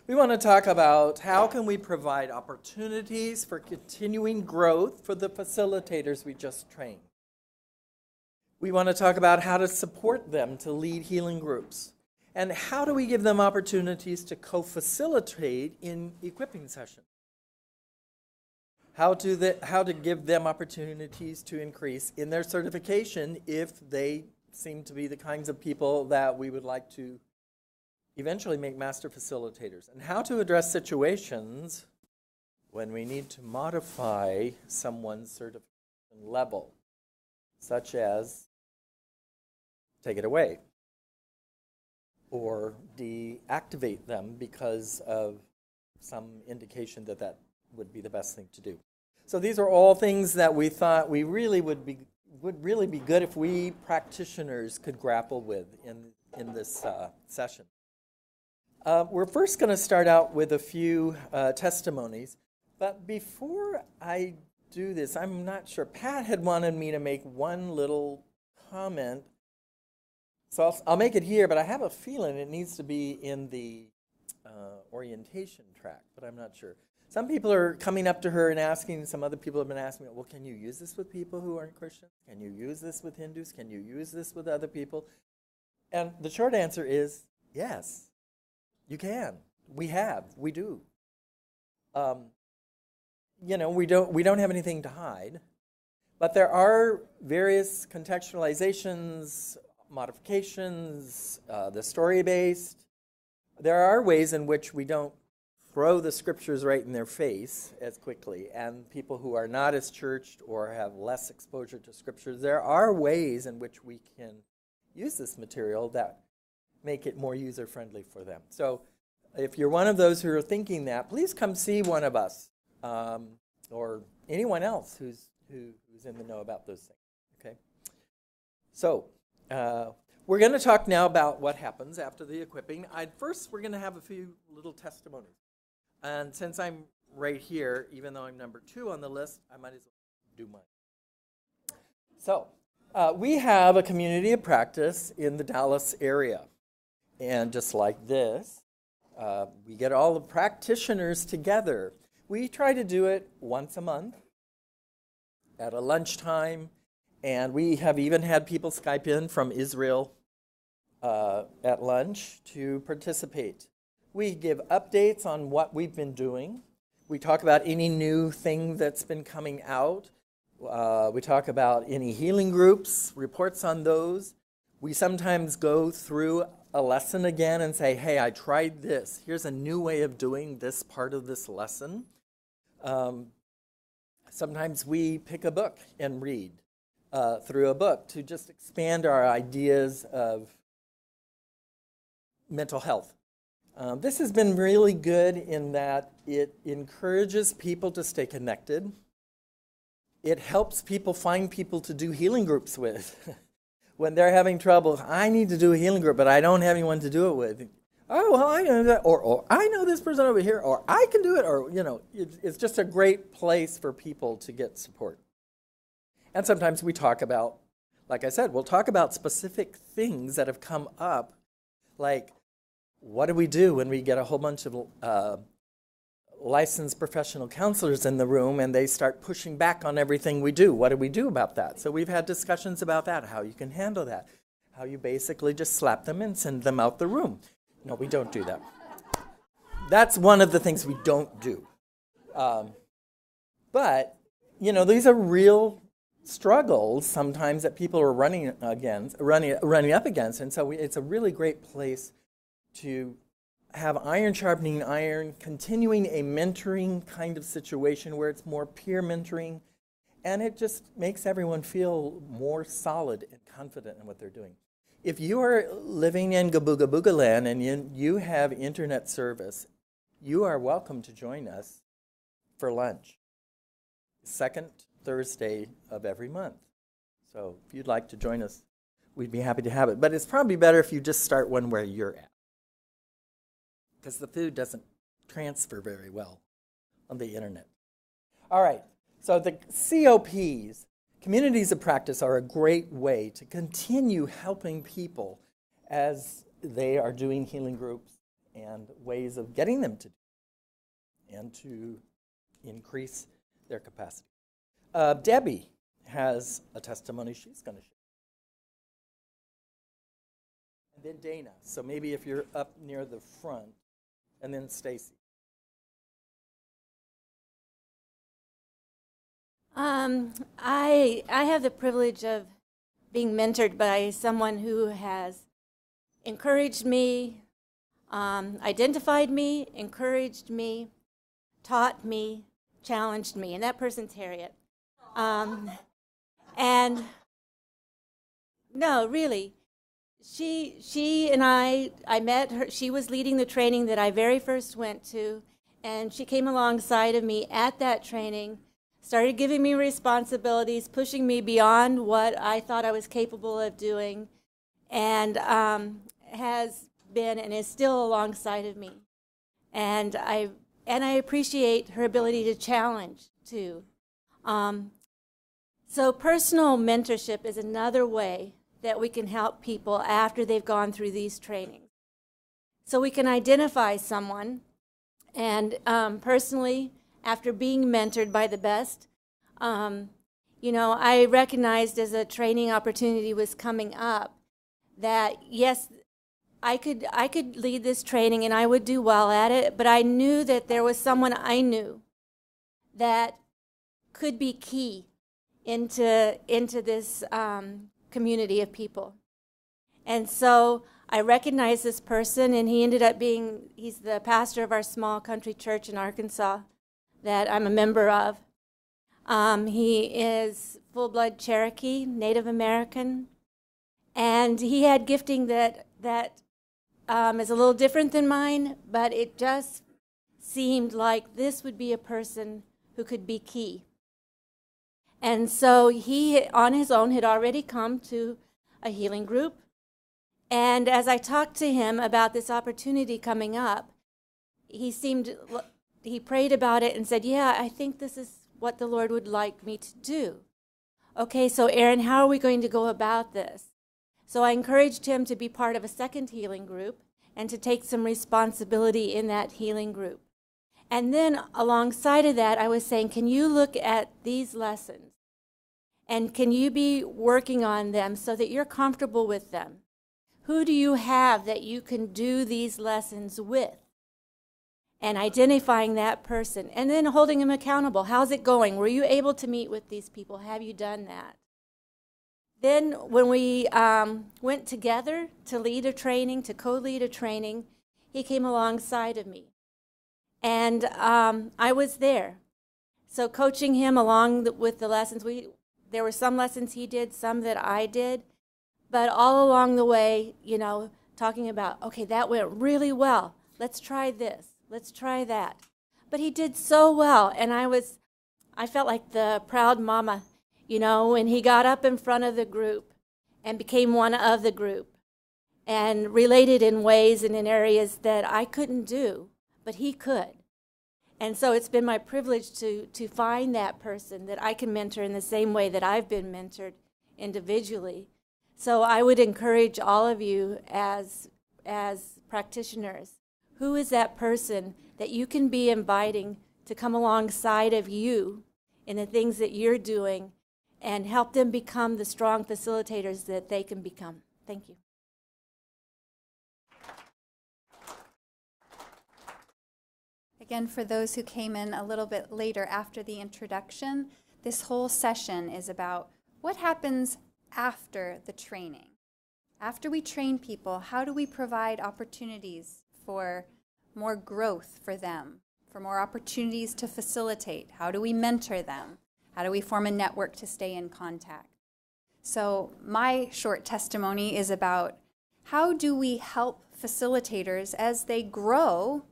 We want to talk about how can we provide opportunities for continuing growth for the facilitators we just trained. We want to talk about how to support them to lead healing groups. And how do we give them opportunities to co-facilitate in equipping sessions? How to give them opportunities to increase in their certification if they seem to be the kinds of people that we would like to eventually make master facilitators. And how to address situations when we need to modify someone's certification level, such as take it away or deactivate them because of some indication that that would be the best thing to do. So these are all things that we thought we really would really be good if we practitioners could grapple with in this session. We're first going to start out with a few testimonies, but before I do this, I'm not sure. Pat had wanted me to make one little comment, so I'll make it here, but I have a feeling it needs to be in the orientation track, but I'm not sure. Some people are coming up to her and asking, some other people have been asking, well, can you use this with people who aren't Christians? Can you use this with Hindus? Can you use this with other people? And the short answer is yes, you can. We do. We don't have anything to hide, but there are various contextualizations, modifications, the story-based. There are ways in which we don't throw the scriptures right in their face as quickly, and people who are not as churched or have less exposure to scriptures, there are ways in which we can use this material that make it more user-friendly for them. So if you're one of those who are thinking that, please come see one of us or anyone else who's in the know about those things. Okay. So we're going to talk now about what happens after the equipping. First, we're going to have a few little testimonies. And since I'm right here, even though I'm number 2 on the list, I might as well do mine. So we have a community of practice in the Dallas area. And just like this, we get all the practitioners together. We try to do it once a month at a lunchtime. And we have even had people Skype in from Israel at lunch to participate. We give updates on what we've been doing. We talk about any new thing that's been coming out. We talk about any healing groups, reports on those. We sometimes go through a lesson again and say, hey, I tried this. Here's a new way of doing this part of this lesson. Sometimes we pick a book and read through a book to just expand our ideas of mental health. This has been really good in that it encourages people to stay connected. It helps people find people to do healing groups with. When they're having trouble, I need to do a healing group, but I don't have anyone to do it with. Oh, well, I know that, or I know this person over here, or I can do it, or, it's just a great place for people to get support. And sometimes we talk about, like I said, we'll talk about specific things that have come up, like, what do we do when we get a whole bunch of licensed professional counselors in the room and they start pushing back on everything we do? What do we do about that? So we've had discussions about that, how you can handle that, how you basically just slap them and send them out the room. No, we don't do that. That's one of the things we don't do. But, these are real struggles sometimes that people are running up against, and so it's a really great place to have iron sharpening iron, continuing a mentoring kind of situation where it's more peer mentoring, and it just makes everyone feel more solid and confident in what they're doing. If you are living in Gabuga Booga land and you have internet service, you are welcome to join us for lunch, second Thursday of every month. So if you'd like to join us, we'd be happy to have it. But it's probably better if you just start one where you're at, because the food doesn't transfer very well on the internet. All right, so the COPs, communities of practice, are a great way to continue helping people as they are doing healing groups and ways of getting them to do it and to increase their capacity. Debbie has a testimony she's going to share. And then Dana. So maybe if you're up near the front, and then Stacy. I have the privilege of being mentored by someone who has encouraged me, identified me, encouraged me, taught me, challenged me, and that person's Harriet. And no, really, she and I met her. She was leading the training that I very first went to, and she came alongside of me at that training, started giving me responsibilities, pushing me beyond what I thought I was capable of doing, and has been and is still alongside of me. And I appreciate her ability to challenge too. So personal mentorship is another way that we can help people after they've gone through these trainings. So we can identify someone, and personally, after being mentored by the best, I recognized as a training opportunity was coming up that yes, I could lead this training and I would do well at it, but I knew that there was someone I knew that could be key into this community of people. And so I recognized this person, and he ended up he's the pastor of our small country church in Arkansas that I'm a member of. He is full-blood Cherokee, Native American, and he had gifting that is a little different than mine, but it just seemed like this would be a person who could be key. And so he, on his own, had already come to a healing group. And as I talked to him about this opportunity coming up, he prayed about it and said, yeah, I think this is what the Lord would like me to do. Okay, so Aaron, how are we going to go about this? So I encouraged him to be part of a second healing group and to take some responsibility in that healing group. And then alongside of that, I was saying, can you look at these lessons? And can you be working on them so that you're comfortable with them? Who do you have that you can do these lessons with? And identifying that person. And then holding them accountable. How's it going? Were you able to meet with these people? Have you done that? Then when we went together to lead a training, to co-lead a training, he came alongside of me. And I was there. So coaching him along with the lessons, there were some lessons he did, some that I did, but all along the way, talking about, okay, that went really well. Let's try this. Let's try that. But he did so well, and I felt like the proud mama, when he got up in front of the group and became one of the group and related in ways and in areas that I couldn't do, but he could. And so it's been my privilege to find that person that I can mentor in the same way that I've been mentored individually. So I would encourage all of you as practitioners, who is that person that you can be inviting to come alongside of you in the things that you're doing and help them become the strong facilitators that they can become. Thank you. Again, for those who came in a little bit later after the introduction, this whole session is about what happens after the training. After we train people, how do we provide opportunities for more growth for them, for more opportunities to facilitate? How do we mentor them? How do we form a network to stay in contact? So my short testimony is about how do we help facilitators as they grow,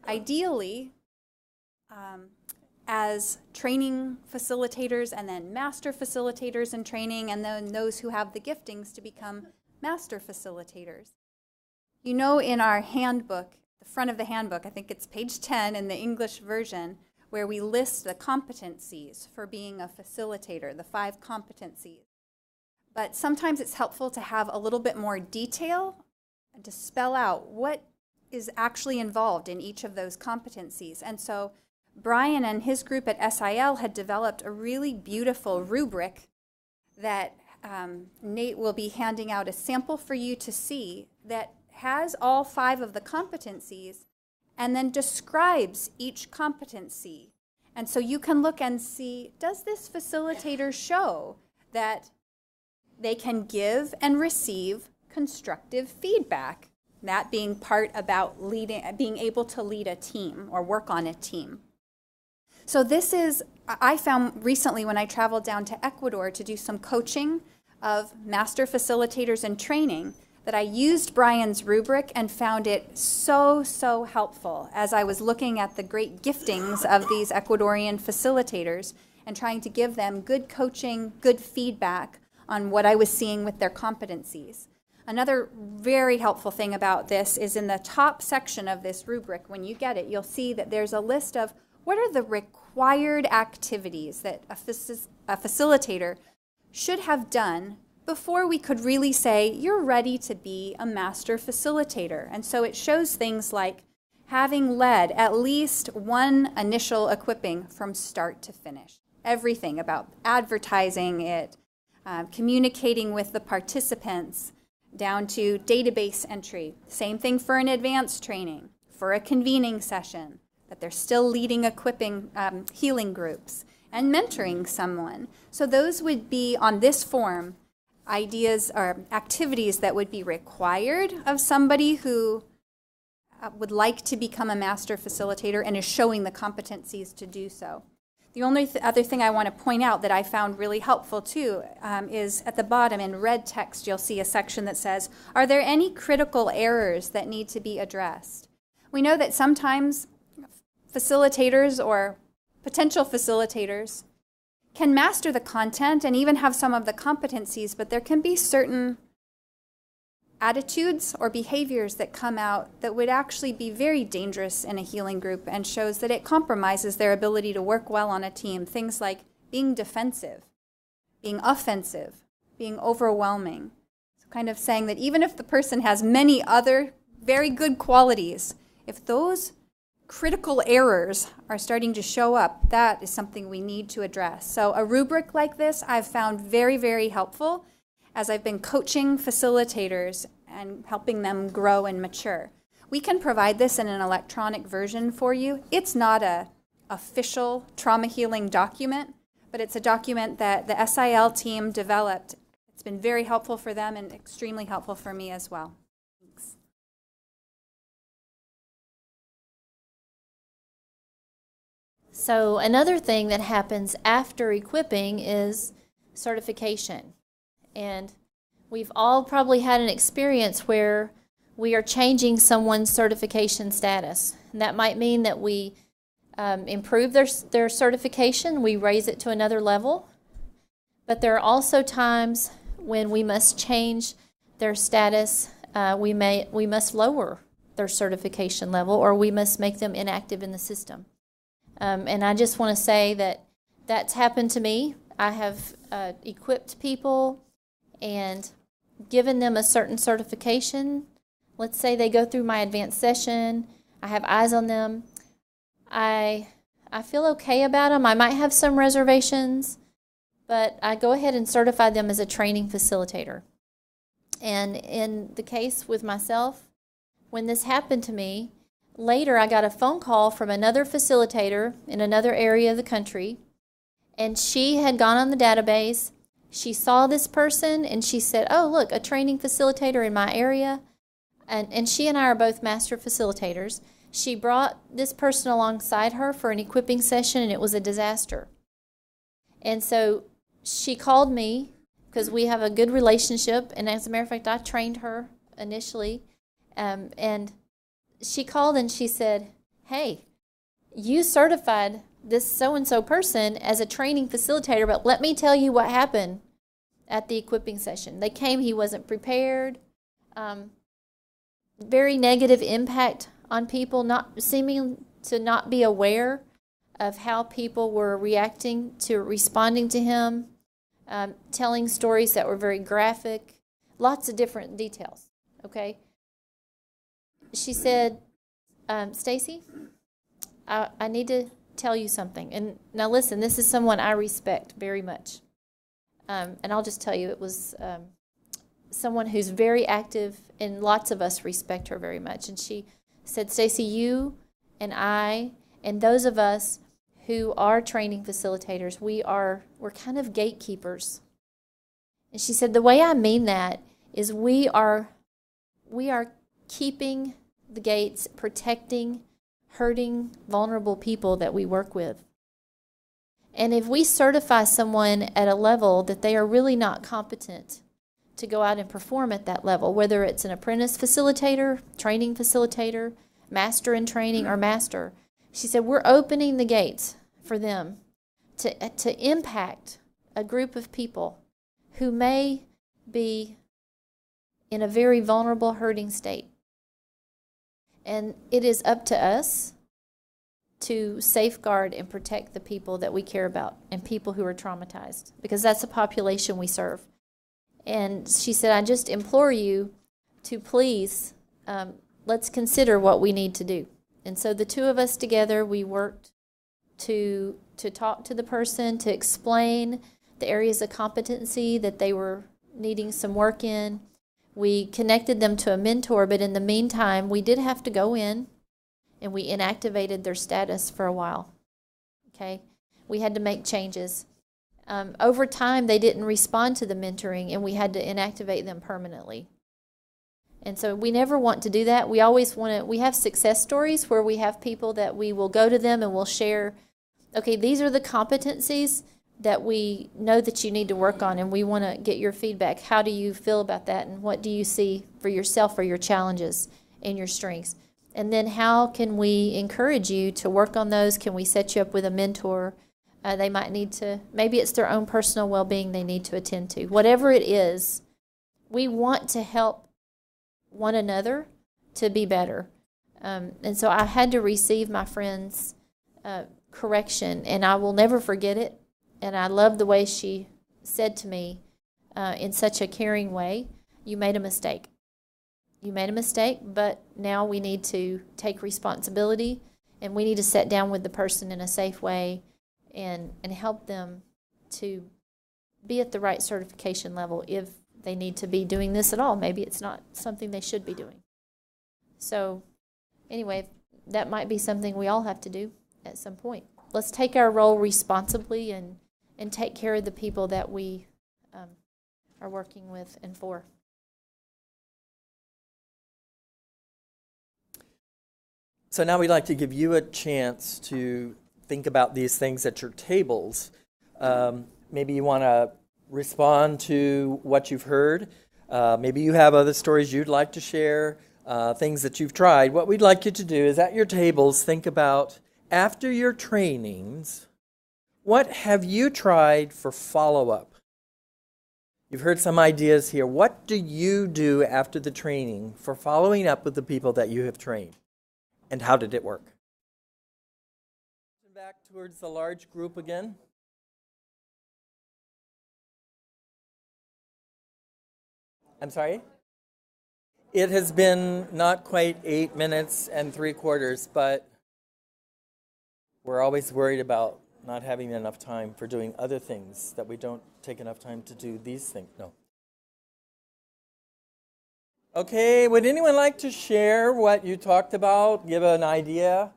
ideally as training facilitators and then master facilitators in training, and then those who have the giftings to become master facilitators. In our handbook, the front of the handbook, I think it's page 10 in the English version, where we list the competencies for being a facilitator, the 5 competencies. But sometimes it's helpful to have a little bit more detail and to spell out what is actually involved in each of those competencies. And so Brian and his group at SIL had developed a really beautiful rubric that Nate will be handing out a sample for you to see that has all 5 of the competencies and then describes each competency. And so you can look and see, does this facilitator show that they can give and receive constructive feedback? That being part about leading, being able to lead a team or work on a team. So this is, I found recently when I traveled down to Ecuador to do some coaching of master facilitators in training, that I used Brian's rubric and found it so, so helpful as I was looking at the great giftings of these Ecuadorian facilitators and trying to give them good coaching, good feedback on what I was seeing with their competencies. Another very helpful thing about this is in the top section of this rubric, when you get it, you'll see that there's a list of what are the required activities that a facilitator should have done before we could really say, you're ready to be a master facilitator. And so it shows things like having led at least one initial equipping from start to finish. Everything about advertising it, communicating with the participants, down to database entry. Same thing for an advanced training, for a convening session, that they're still leading equipping healing groups and mentoring someone. So those would be on this form ideas or activities that would be required of somebody who would like to become a master facilitator and is showing the competencies to do so. The only other thing I want to point out that I found really helpful too is at the bottom in red text you'll see a section that says, are there any critical errors that need to be addressed? We know that sometimes facilitators or potential facilitators can master the content and even have some of the competencies, but there can be certain attitudes or behaviors that come out that would actually be very dangerous in a healing group and shows that it compromises their ability to work well on a team. Things like being defensive, being offensive, being overwhelming. So kind of saying that even if the person has many other very good qualities, if those critical errors are starting to show up, that is something we need to address. So a rubric like this I've found very, very helpful as I've been coaching facilitators and helping them grow and mature. We can provide this in an electronic version for you. It's not an official trauma healing document, but it's a document that the SIL team developed. It's been very helpful for them and extremely helpful for me as well. Thanks. So another thing that happens after equipping is certification. And we've all probably had an experience where we are changing someone's certification status. And that might mean that we improve their certification, we raise it to another level. But there are also times when we must change their status. We must lower their certification level, or we must make them inactive in the system. And I just want to say that that's happened to me. I have equipped people and given them a certain certification. Let's say they go through my advanced session. I have eyes on them. I feel okay about them. I might have some reservations, but I go ahead and certify them as a training facilitator. And in the case with myself, when this happened to me, later I got a phone call from another facilitator in another area of the country, and she had gone on the database. She saw this person and she said, oh, look, a training facilitator in my area. And she and I are both master facilitators. She brought this person alongside her for an equipping session, and it was a disaster. And so she called me because we have a good relationship. And as a matter of fact, I trained her initially. And she called and she said, hey, you certified this so-and-so person as a training facilitator, but let me tell you what happened at the equipping session. They came, he wasn't prepared. Very negative impact on people, not seeming to not be aware of how people were responding to him, telling stories that were very graphic, lots of different details, okay? she said, Stacy, I need to tell you something. And now listen, this is someone I respect very much. And I'll just tell you, it was someone who's very active, and lots of us respect her very much. And she said, Stacy, you and I and those of us who are training facilitators, we're kind of gatekeepers. And she said, the way I mean that is we are keeping the gates, protecting hurting, vulnerable people that we work with. And if we certify someone at a level that they are really not competent to go out and perform at that level, whether it's an apprentice facilitator, training facilitator, master in training, or master, she said, we're opening the gates for them to impact a group of people who may be in a very vulnerable, hurting state. And it is up to us to safeguard and protect the people that we care about and people who are traumatized, because that's the population we serve. And she said, I just implore you to please, let's consider what we need to do. And so the two of us together, we worked to talk to the person, to explain the areas of competency that they were needing some work in. We connected them to a mentor, but in the meantime, we did have to go in and we inactivated their status for a while. Okay? We had to make changes. Over time, they didn't respond to the mentoring, and we had to inactivate them permanently. And so we never want to do that. We always want to, we have success stories where we have people that we will go to them and we'll share, okay, these are the competencies that we know that you need to work on, and we want to get your feedback. How do you feel about that, and what do you see for yourself or your challenges and your strengths? And then how can we encourage you to work on those? Can we set you up with a mentor? They might need to, maybe it's their own personal well-being they need to attend to. Whatever it is, we want to help one another to be better. And so I had to receive my friend's correction, and I will never forget it. And I love the way she said to me in such a caring way, you made a mistake. You made a mistake, but now we need to take responsibility, and we need to sit down with the person in a safe way and help them to be at the right certification level if they need to be doing this at all. Maybe it's not something they should be doing. So anyway, that might be something we all have to do at some point. Let's take our role responsibly and take care of the people that we are working with and for. So now we'd like to give you a chance to think about these things at your tables. Maybe you want to respond to what you've heard. Maybe you have other stories you'd like to share, things that you've tried. What we'd like you to do is at your tables, think about, after your trainings, what have you tried for follow-up? You've heard some ideas here. What do you do after the training for following up with the people that you have trained? And how did it work? Back towards the large group again. I'm sorry? It has been not quite 8 minutes and 3/4, but we're always worried about not having enough time for doing other things, that we don't take enough time to do these things. No. Okay, would anyone like to share what you talked about? Give an idea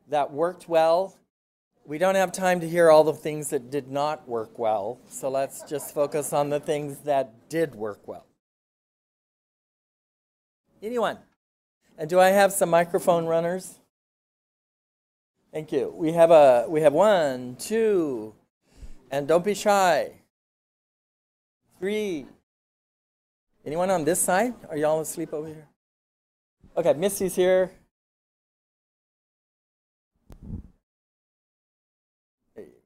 that worked well? We don't have time to hear all the things that did not work well, so let's just focus on the things that did work well. Anyone? And do I have some microphone runners? Thank you. We have 1, 2, and don't be shy. 3. Anyone on this side? Are y'all asleep over here? Okay, Missy's here. There you go.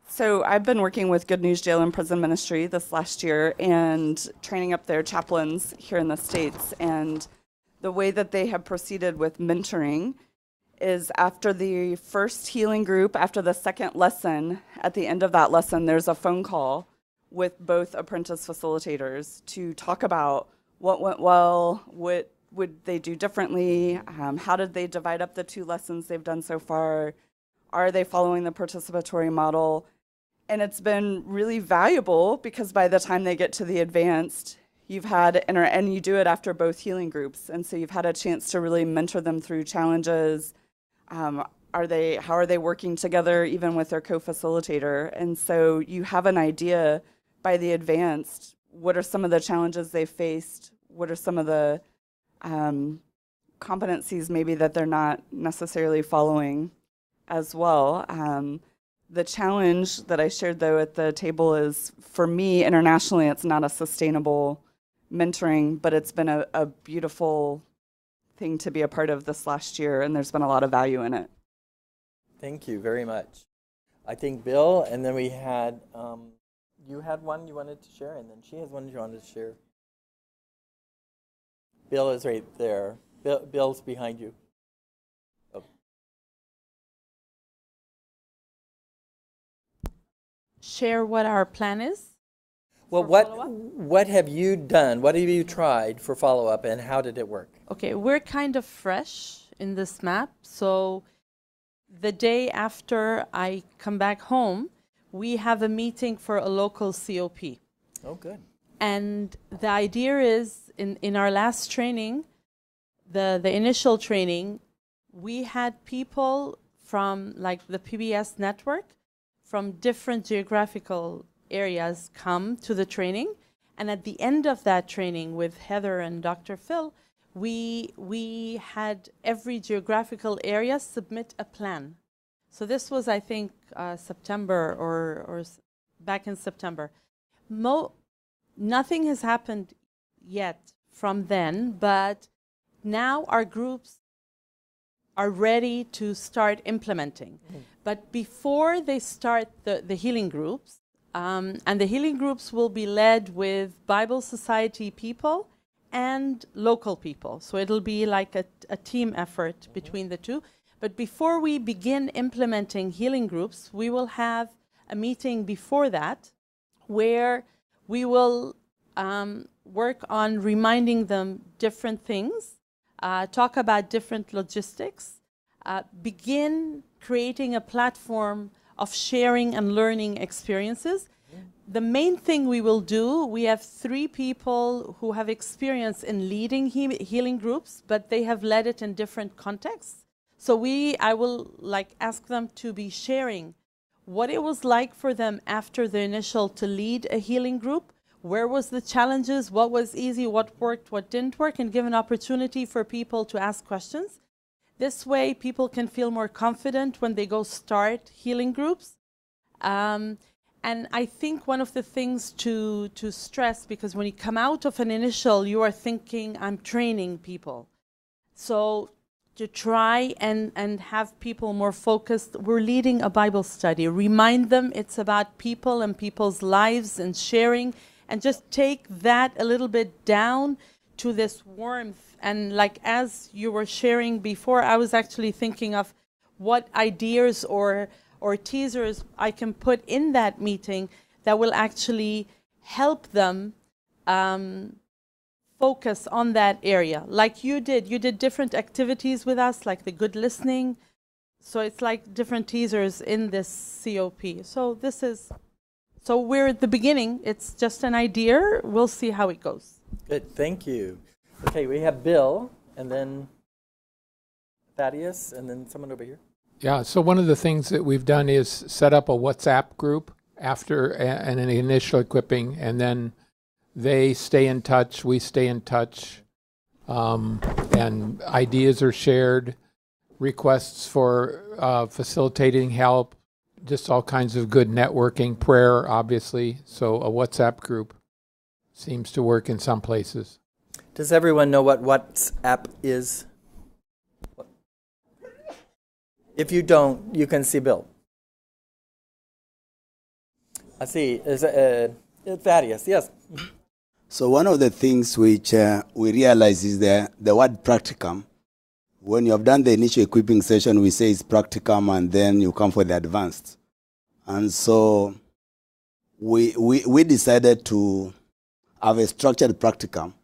So I've been working with Good News Jail and Prison Ministry this last year and training up their chaplains here in the States. And the way that they have proceeded with mentoring is after the first healing group, after the second lesson, at the end of that lesson, there's a phone call with both apprentice facilitators to talk about what went well, what would they do differently, how did they divide up the 2 lessons they've done so far, are they following the participatory model? And it's been really valuable because by the time they get to the advanced, you've had, and you do it after both healing groups, and so you've had a chance to really mentor them through challenges. How are they working together even with their co-facilitator? And so you have an idea by the advanced, what are some of the challenges they faced? What are some of the competencies maybe that they're not necessarily following as well? The challenge that I shared though at the table is, for me internationally, it's not a sustainable mentoring, but it's been a beautiful thing to be a part of this last year, and there's been a lot of value in it. Thank you very much. I think Bill, and then we had, you had one you wanted to share, and then she has one you wanted to share. Bill is right there. Bill's behind you. Oh. Share what our plan is? Well, what have you done? What have you tried for follow-up, and how did it work? Okay, we're kind of fresh in this map. So the day after I come back home, we have a meeting for a local COP. Oh, good. And the idea is, in our last training, the initial training, we had people from like the PBS network from different geographical areas come to the training. And at the end of that training with Heather and Dr. Phil, we had every geographical area submit a plan. So this was, I think, September or back in September. Nothing has happened yet from then, but now our groups are ready to start implementing. But before they start the healing groups, and the healing groups will be led with Bible Society people and local people. So it'll be like a team effort between the two. But before we begin implementing healing groups, we will have a meeting before that where we will work on reminding them different things, talk about different logistics, begin creating a platform of sharing and learning experiences. The main thing we will do, we have 3 people who have experience in leading healing groups, but they have led it in different contexts. So I will ask them to be sharing what it was like for them after the initial to lead a healing group, where was the challenges, what was easy, what worked, what didn't work, and give an opportunity for people to ask questions. This way, people can feel more confident when they go start healing groups. And I think one of the things to stress, because when you come out of an initial, you are thinking, I'm training people. So to try and have people more focused, we're leading a Bible study. Remind them it's about people and people's lives and sharing, and just take that a little bit down to this warmth. And like as you were sharing before, I was actually thinking of what ideas or teasers I can put in that meeting that will actually help them focus on that area. Like you did different activities with us, like the good listening. So it's like different teasers in this COP. So we're at the beginning. It's just an idea. We'll see how it goes. Good, thank you. Okay, we have Bill, and then Thaddeus, and then someone over here. Yeah, so one of the things that we've done is set up a WhatsApp group after an initial equipping, and then they stay in touch, we stay in touch, and ideas are shared, requests for facilitating help, just all kinds of good networking, prayer, obviously. So a WhatsApp group seems to work in some places. Does everyone know what WhatsApp is? If you don't, you can see Bill. I see. Is Thaddeus? Yes. So one of the things which we realize is the word practicum, when you have done the initial equipping session, we say it's practicum, and then you come for the advanced. And so we decided to have a structured practicum.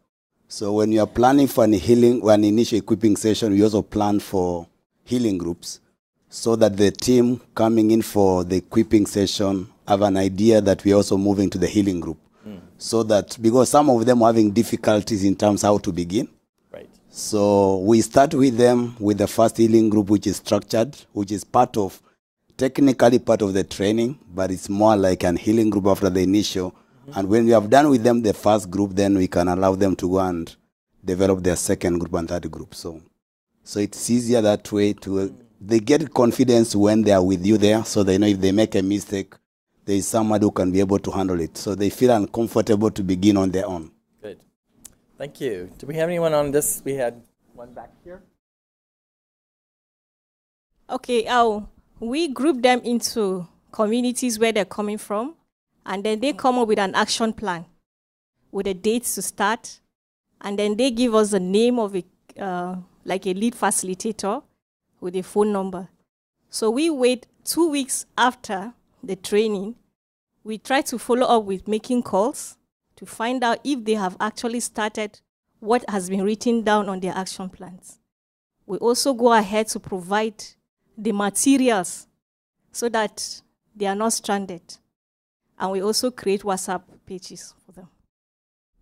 So when you are planning for an initial equipping session, we also plan for healing groups, so that the team coming in for the equipping session have an idea that we're also moving to the healing group. So that, because some of them are having difficulties in terms how to begin. Right. So we start with them with the first healing group, which is structured, which is technically part of the training, but it's more like an healing group after the initial. And when we have done with them the first group, then we can allow them to go and develop their second group and third group. So it's easier that way they get confidence when they are with you there, so they know if they make a mistake, there is someone who can be able to handle it. So they feel uncomfortable to begin on their own. Good. Thank you. Do we have anyone on this? We had one back here. Okay, we group them into communities where they're coming from, and then they come up with an action plan with a date to start, and then they give us the name of like a lead facilitator with a phone number. So we wait 2 weeks after the training. We try to follow up with making calls to find out if they have actually started what has been written down on their action plans. We also go ahead to provide the materials so that they are not stranded. And we also create WhatsApp pages for them.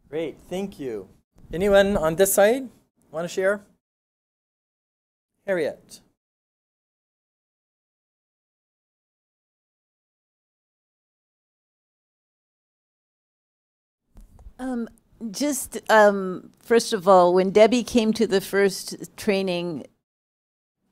Great, thank you. Anyone on this side want to share? Harriet. First of all, when Debbie came to the first training,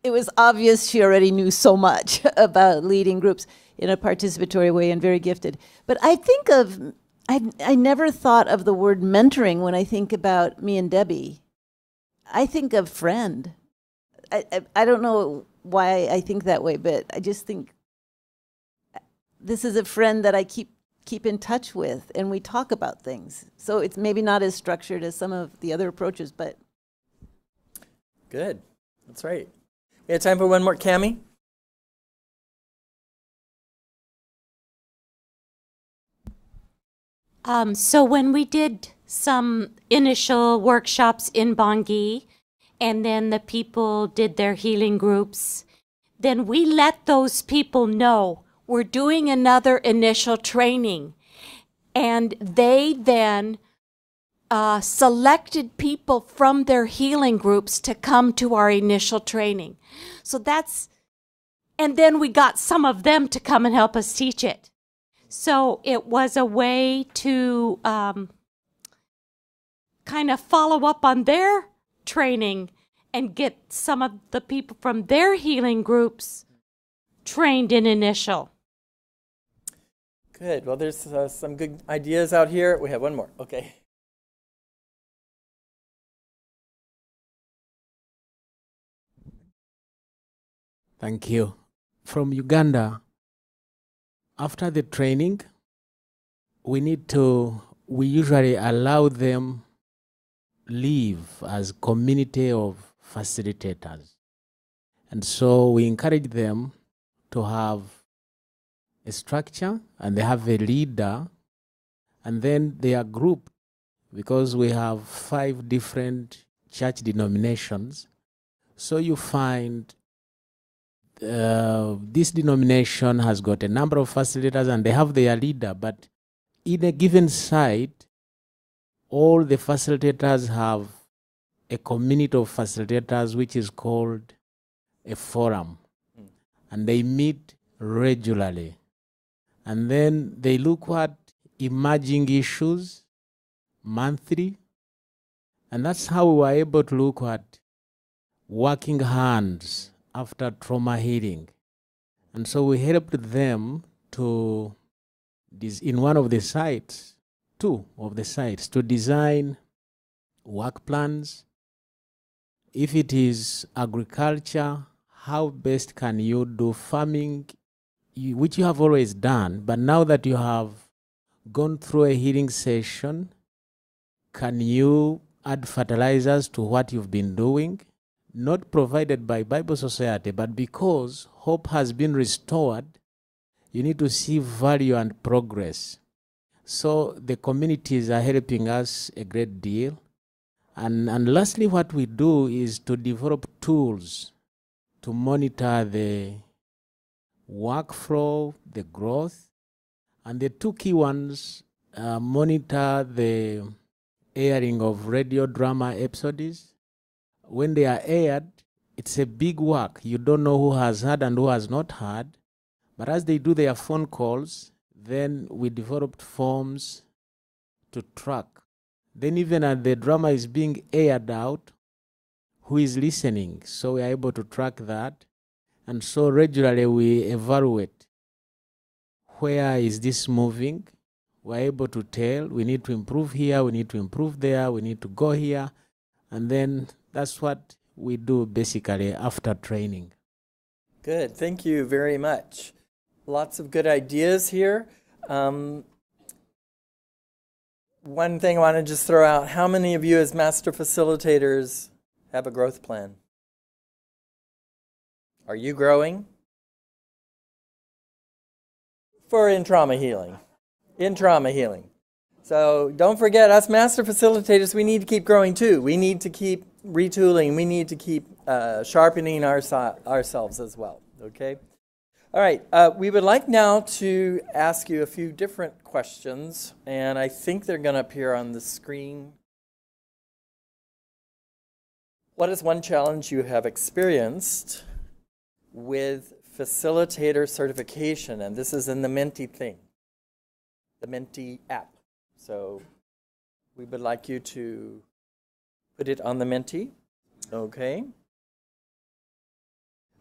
it was obvious she already knew so much about leading groups in a participatory way and very gifted. But I never thought of the word mentoring when I think about me and Debbie. I think of friend. I don't know why I think that way, but I just think this is a friend that I keep in touch with, and we talk about things. So it's maybe not as structured as some of the other approaches, but. Good, that's right. We have time for one more. Cammie? So when we did some initial workshops in Bangui, and then the people did their healing groups, then we let those people know we're doing another initial training. And they then selected people from their healing groups to come to our initial training. So and then we got some of them to come and help us teach it. So it was a way to kind of follow up on their training and get some of the people from their healing groups trained in initial. Good. Well, there's some good ideas out here. We have one more. Okay. Thank you. From Uganda, after the training, we usually allow them live as community of facilitators. And so we encourage them to have a structure, and they have a leader, and then they are grouped because we have 5 different church denominations. So you find this denomination has got a number of facilitators and they have their leader, but in a given site, all the facilitators have a community of facilitators which is called a forum. And they meet regularly. And then they look at emerging issues monthly. And that's how we were able to look at working hands after trauma healing. And so we helped them to, in one of the sites, 2 of the sites, to design work plans. If it is agriculture, how best can you do farming, which you have always done, but now that you have gone through a healing session, can you add fertilizers to what you've been doing? not provided by Bible Society, but because hope has been restored, you need to see value and progress. So the communities are helping us a great deal. And lastly, what we do is to develop tools to monitor the workflow, the growth, and the two key ones, monitor the airing of radio drama episodes. When they are aired, it's a big work. You don't know who has heard and who has not heard. But as they do their phone calls, then we developed forms to track. Then even as the drama is being aired out, who is listening? So we are able to track that. And so regularly we evaluate, where is this moving? We're able to tell, we need to improve here, we need to improve there, we need to go here. And then that's what we do basically after training. Good, thank you very much. Lots of good ideas here. One thing I want to just throw out, how many of you as master facilitators have a growth plan? Are you growing? For in-trauma healing. In-trauma healing. So don't forget, us master facilitators, we need to keep growing too. We need to keep retooling. We need to keep sharpening ourselves as well. Okay? All right. We would like now to ask you a few different questions, and I think they're going to appear on the screen. What is one challenge you have experienced with facilitator certification? And this is in the Menti thing, the Menti app. So we would like you to put it on the Menti. Okay.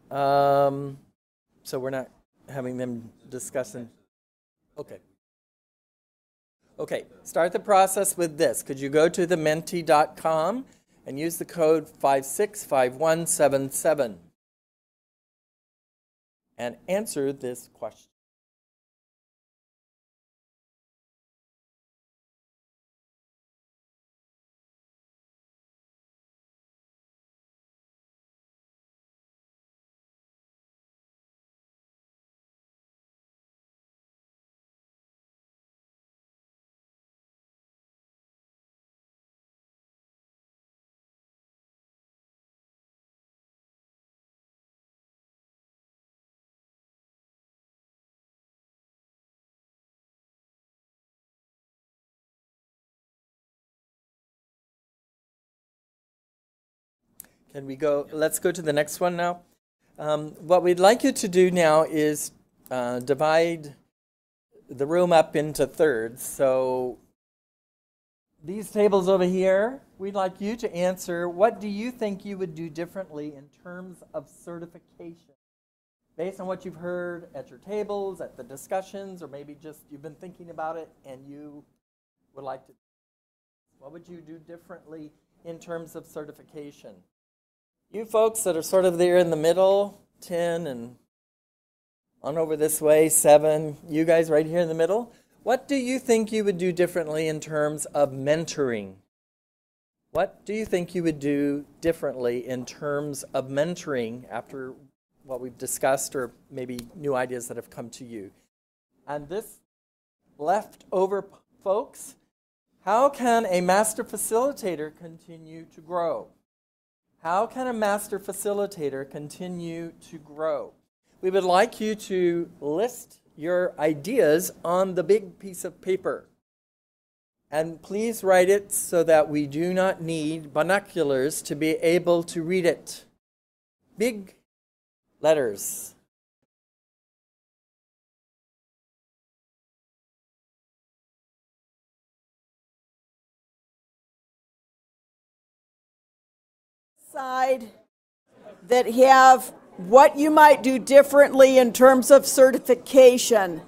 So we're not having them discussing. Okay. Okay, start the process with this. Could you go to thementi.com and use the code 565177 and answer this question? Can we go? Let's go to the next one now. What we'd like you to do now is divide the room up into thirds. So these tables over here, we'd like you to answer, what do you think you would do differently in terms of certification? Based on what you've heard at your tables, at the discussions, or maybe just you've been thinking about it and you would like to. What would you do differently in terms of certification? You folks that are sort of there in the middle, 10 and on over this way, 7, you guys right here in the middle, what do you think you would do differently in terms of mentoring? What do you think you would do differently in terms of mentoring after what we've discussed, or maybe new ideas that have come to you? And this leftover folks, how can a master facilitator continue to grow? How can a master facilitator continue to grow? We would like you to list your ideas on the big piece of paper. And please write it so that we do not need binoculars to be able to read it. Big letters. Side that have what you might do differently in terms of certification.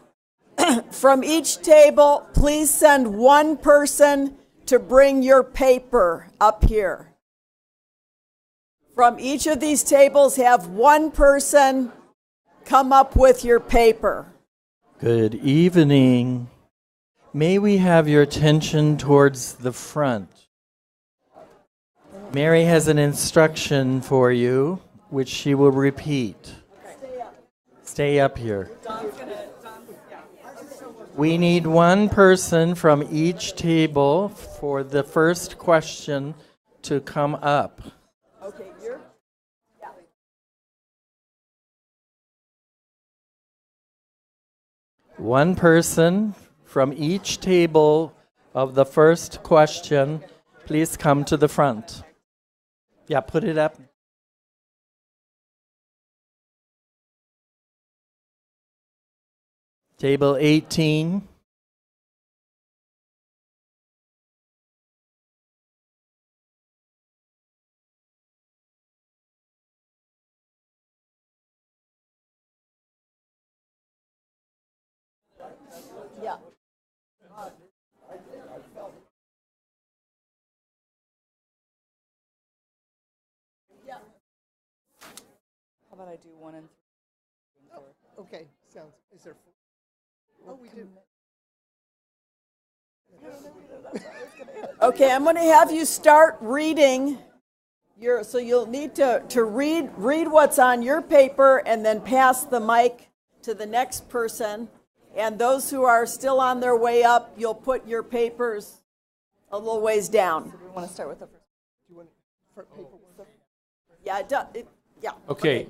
From each table, please send one person to bring your paper up here. From each of these tables, have one person come up with your paper. Good evening. May we have your attention towards the front? Mary has an instruction for you, which she will repeat. Stay up here. We need one person from each table for the first question to come up. Okay, One person from each table of the first question, please come to the front. Yeah, put it up. Table 18. Yeah. How about I do 1 and 3? Okay, sounds. Is there? Oh, we do. Okay, I'm going to have you start reading. So you'll need to read what's on your paper and then pass the mic to the next person. And those who are still on their way up, you'll put your papers a little ways down. So we want to start with the first. Do you want front paper? Yeah, it does. Yeah. Okay.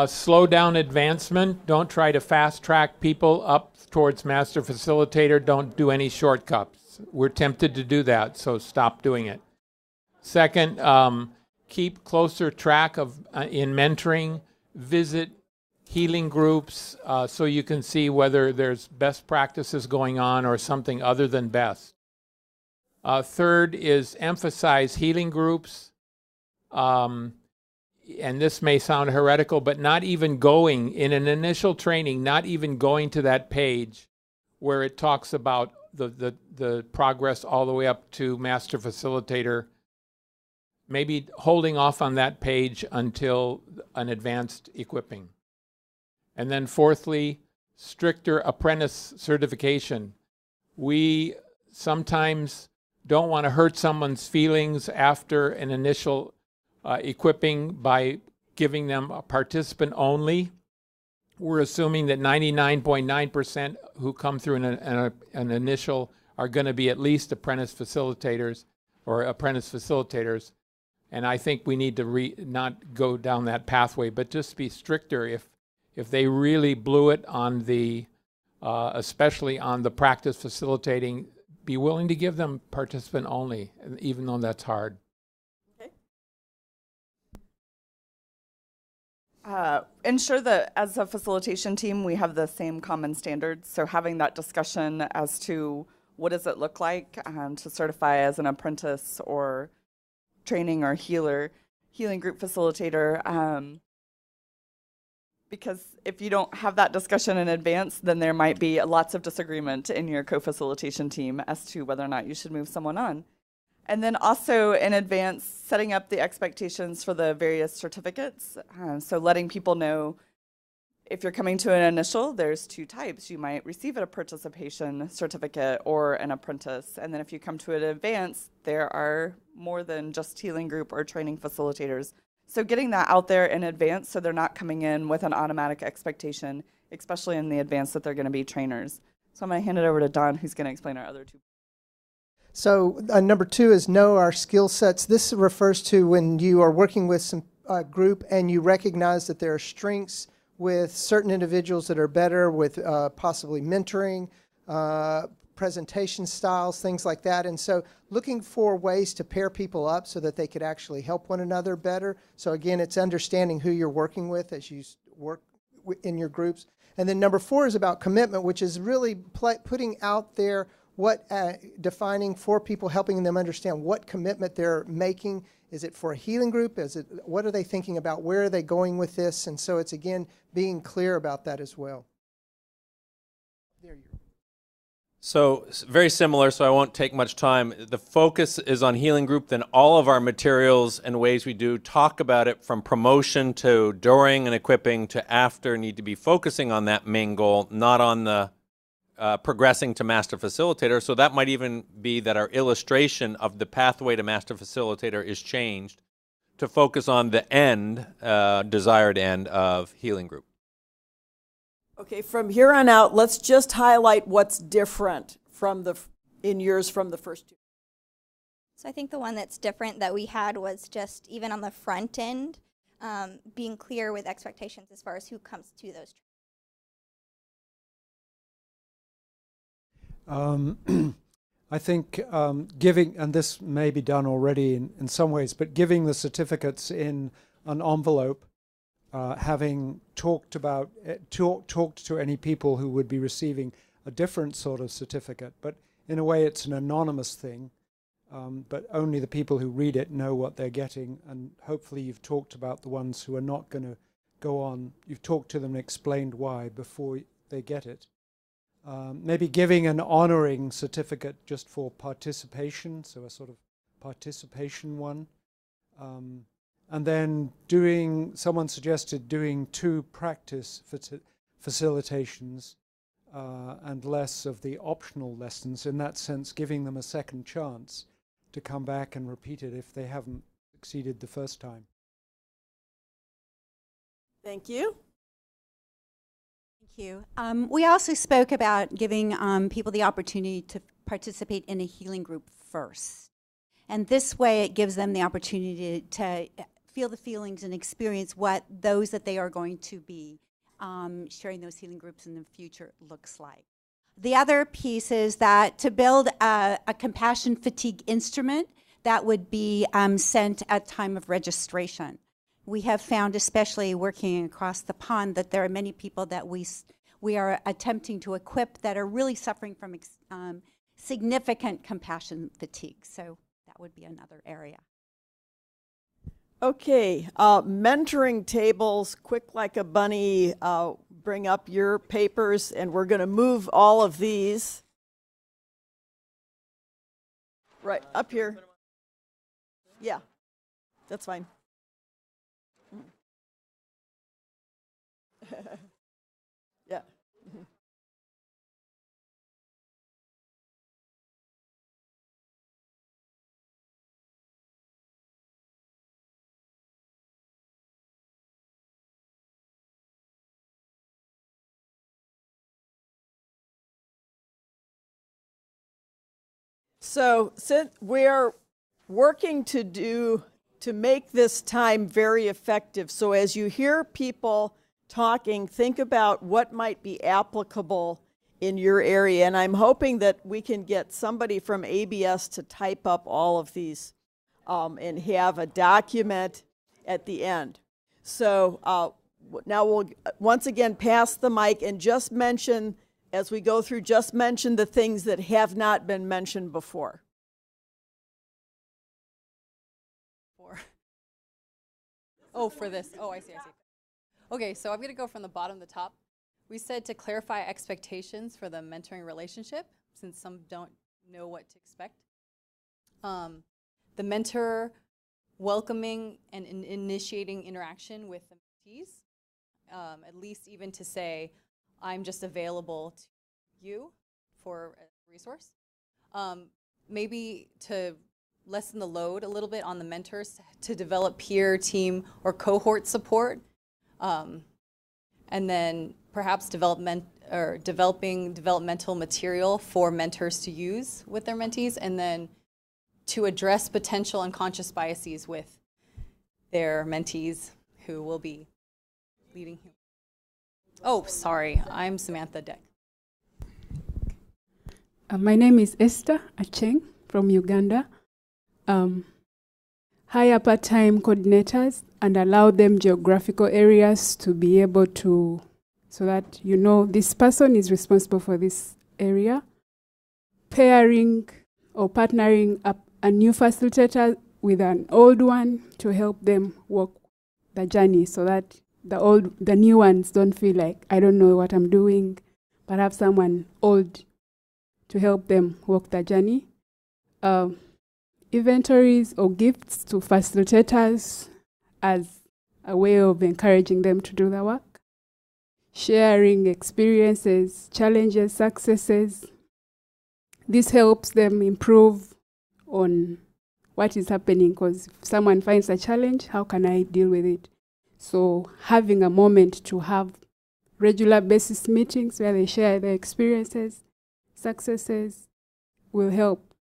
Slow down advancement. Don't try to fast track people up towards master facilitator. Don't do any shortcuts. We're tempted to do that, so stop doing it. Second, keep closer track of in mentoring. Visit healing groups so you can see whether there's best practices going on or something other than best. Third is emphasize healing groups. And this may sound heretical, but not even going, in an initial training, not even going to that page where it talks about the progress all the way up to master facilitator, maybe holding off on that page until an advanced equipping. And then fourthly, stricter apprentice certification. We sometimes don't want to hurt someone's feelings after an initial equipping by giving them a participant only. We're assuming that 99.9% who come through an initial are going to be at least apprentice facilitators or apprentice facilitators. And I think we need to not go down that pathway, but just be stricter if they really blew it on the, especially on the practice facilitating, be willing to give them participant only, even though that's hard. Ensure that as a facilitation team, we have the same common standards. So having that discussion as to what does it look like to certify as an apprentice or training or healing group facilitator. Because if you don't have that discussion in advance, then there might be lots of disagreement in your co-facilitation team as to whether or not you should move someone on. And then also in advance, setting up the expectations for the various certificates. So letting people know if you're coming to an initial, there's 2 types. You might receive a participation certificate or an apprentice. And then if you come to an advance, there are more than just healing group or training facilitators. So getting that out there in advance so they're not coming in with an automatic expectation, especially in the advance that they're going to be trainers. So I'm going to hand it over to Don, who's going to explain our other 2. So number 2 is know our skill sets. This refers to when you are working with some group and you recognize that there are strengths with certain individuals that are better with possibly mentoring, presentation styles, things like that. And so looking for ways to pair people up so that they could actually help one another better. So again, it's understanding who you're working with as you work in your groups. And then number 4 is about commitment, which is really putting out there what defining for people, helping them understand what commitment they're making. Is it for a healing group? What are they thinking about? Where are they going with this? And so it's, again, being clear about that as well. There you go. So very similar, so I won't take much time. The focus is on healing group, then all of our materials and ways we do talk about it from promotion to during and equipping to after need to be focusing on that main goal, not on the progressing to master facilitator. So that might even be that our illustration of the pathway to master facilitator is changed to focus on the end, desired end of healing group. Okay, from here on out, let's just highlight what's different in yours from the first two. So I think the one that's different that we had was just even on the front end, being clear with expectations as far as who comes to those I think giving, and this may be done already in some ways, but giving the certificates in an envelope, having talked to any people who would be receiving a different sort of certificate, but in a way it's an anonymous thing, but only the people who read it know what they're getting, and hopefully you've talked about the ones who are not going to go on, you've talked to them and explained why before they get it. Maybe giving an honoring certificate just for participation, so a sort of participation one. And then someone suggested doing 2 practice facilitations and less of the optional lessons, in that sense giving them a second chance to come back and repeat it if they haven't succeeded the first time. Thank you. Thank you. We also spoke about giving people the opportunity to participate in a healing group first. And this way it gives them the opportunity to feel the feelings and experience what those that they are going to be sharing those healing groups in the future looks like. The other piece is that to build a compassion fatigue instrument that would be sent at time of registration. We have found, especially working across the pond, that there are many people that we are attempting to equip that are really suffering from significant compassion fatigue. So that would be another area. Okay, mentoring tables, quick like a bunny, bring up your papers, and we're going to move all of these right up here. Yeah, that's fine. Yeah. So since we're working to make this time very effective, so as you hear people talking, think about what might be applicable in your area. And I'm hoping that we can get somebody from ABS to type up all of these and have a document at the end. So now we'll once again pass the mic and just mention, as we go through, just mention the things that have not been mentioned before. Oh, for this. Oh, I see. Okay, so I'm going to go from the bottom to the top. We said to clarify expectations for the mentoring relationship, since some don't know what to expect. The mentor welcoming and initiating interaction with the mentees, at least even to say, I'm just available to you for a resource. Maybe to lessen the load a little bit on the mentors to develop peer, team, or cohort support. And then perhaps developing developmental material for mentors to use with their mentees, and then to address potential unconscious biases with their mentees who will be leading him. Oh, sorry, I'm Samantha Deck. My name is Esther Acheng from Uganda. Hire part-time coordinators and allow them geographical areas to be able to, so that you know this person is responsible for this area. Pairing or partnering up a new facilitator with an old one to help them walk the journey, so that the new ones don't feel like, I don't know what I'm doing, but have someone old to help them walk the journey. Inventories or gifts to facilitators as a way of encouraging them to do the work. sharing experiences, challenges, successes. This helps them improve on what is happening, because if someone finds a challenge, how can I deal with it? So having a moment to have regular basis meetings where they share their experiences, successes, will help.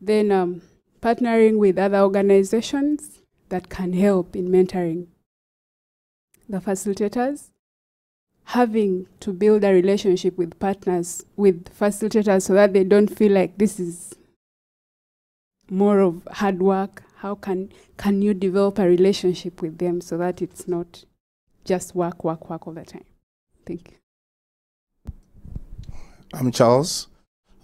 Then partnering with other organizations that can help in mentoring the facilitators. Having to build a relationship with partners, with facilitators, so that they don't feel like this is more of hard work. How can you develop a relationship with them so that it's not just work all the time? Thank you. I'm Charles.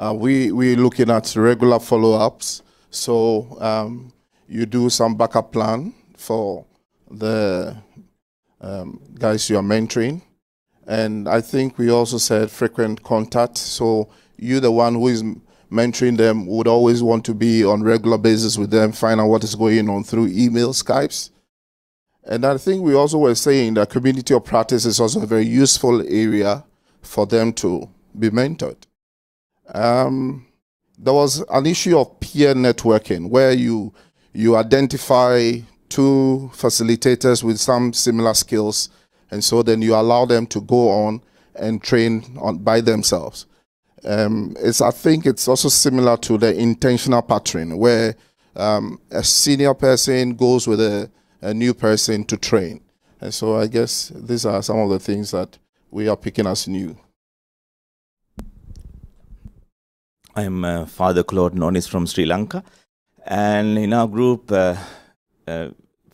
We're looking at regular follow-ups. So you do some backup plan for the guys you are mentoring. And I think we also said frequent contact. So you, the one who is mentoring them, would always want to be on regular basis with them, find out what is going on through email, Skypes. And I think we also were saying that community of practice is also a very useful area for them to be mentored. There was an issue of peer networking where you identify two facilitators with some similar skills, and so then you allow them to go on and train by themselves. I think it's also similar to the intentional pattern where a senior person goes with a new person to train. And so I guess these are some of the things that we are picking as new. I'm Father Claude Nonis from Sri Lanka. And in our group,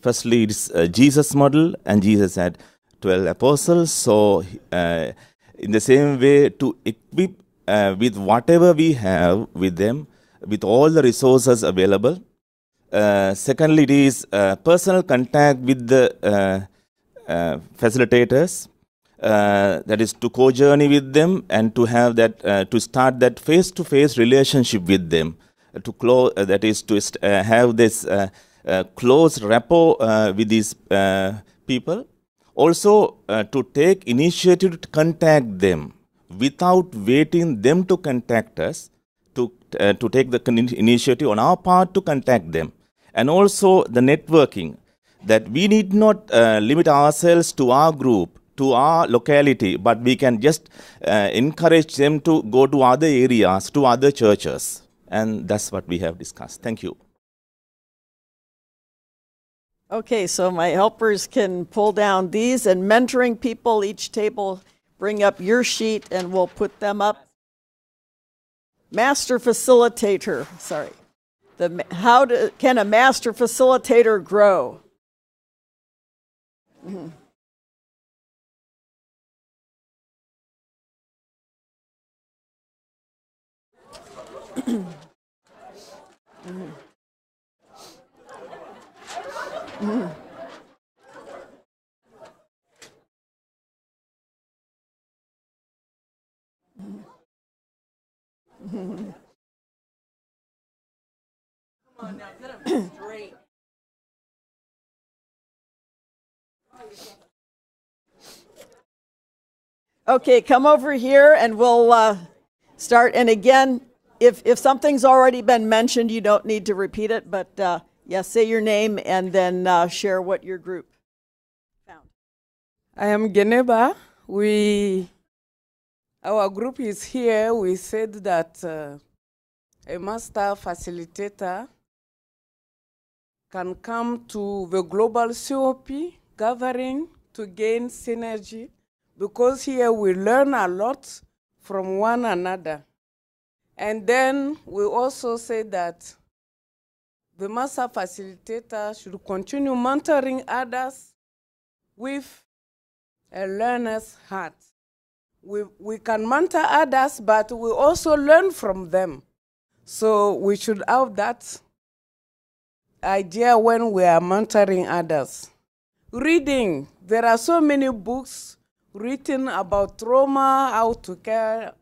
firstly, it's a Jesus model, and Jesus had 12 apostles. So in the same way, to equip with whatever we have with them, with all the resources available. Secondly, it is personal contact with the facilitators. That is to co-journey with them and to have that, to start that face-to-face relationship with them. That is to have this close rapport with these people. Also, to take initiative to contact them without waiting them to contact us, to take the initiative on our part to contact them. And also the networking, that we need not limit ourselves to our group, to our locality, but we can just encourage them to go to other areas, to other churches. And that's what we have discussed. Thank you. Okay, so my helpers can pull down these, and mentoring people, each table, bring up your sheet and we'll put them up. Master facilitator, sorry. Can a master facilitator grow? Mm-hmm. Mm-hmm. Mm-hmm. Mm-hmm. Come on now, get them straight. Okay, come over here and we'll start. And again, if something's already been mentioned, you don't need to repeat it, but yeah, say your name and then share what your group found. I am Geneba. Our group is here. We said that a master facilitator can come to the global COP gathering to gain synergy, because here we learn a lot from one another. And then we also say that the master facilitator should continue mentoring others with a learner's heart. We can mentor others, but we also learn from them. So we should have that idea when we are mentoring others. Reading. There are so many books written about trauma, how to care